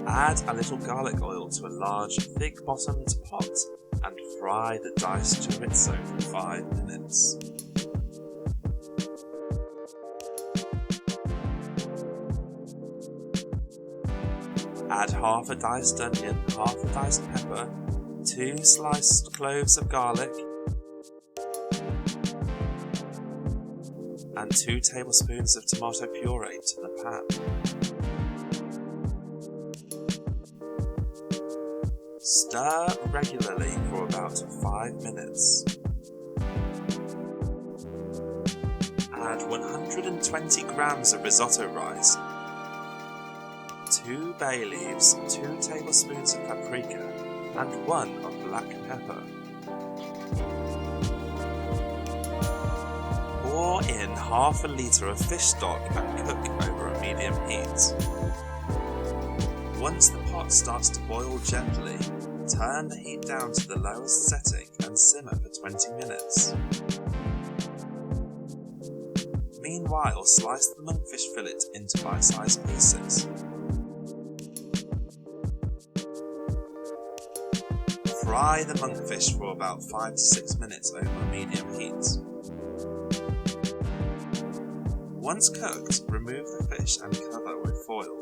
Add a little garlic oil to a large, thick-bottomed pot and fry the diced chorizo for 5 minutes. Add half a diced onion, half a diced pepper, 2 sliced cloves of garlic, and 2 tablespoons of tomato puree to the pan. Stir regularly for about 5 minutes. Add 120 grams of risotto rice, 2 bay leaves, 2 tablespoons of paprika, and 1 of black pepper. Pour in half a litre of fish stock and cook over a medium heat. Once the pot starts to boil gently, turn the heat down to the lowest setting and simmer for 20 minutes. Meanwhile, slice the monkfish fillet into bite-sized pieces. Fry the monkfish for about 5 to 6 minutes over a medium heat. Once cooked, remove the fish and cover with foil.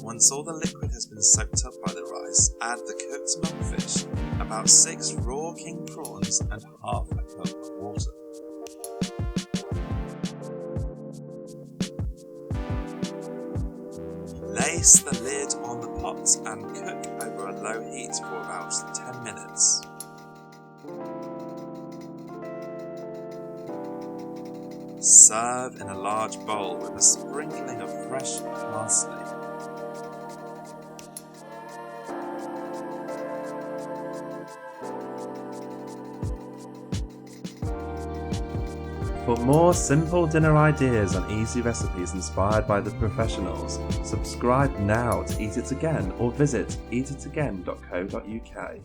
Once all the liquid has been soaked up by the rice, add the cooked monkfish, about 6 raw king prawns and half a cup of water. Place the lid on the pot and cook over a low heat for about 10 minutes. Serve in a large bowl with a sprinkling of fresh parsley. For more simple dinner ideas and easy recipes inspired by the professionals, subscribe now to Eat It Again or visit eatitagain.co.uk.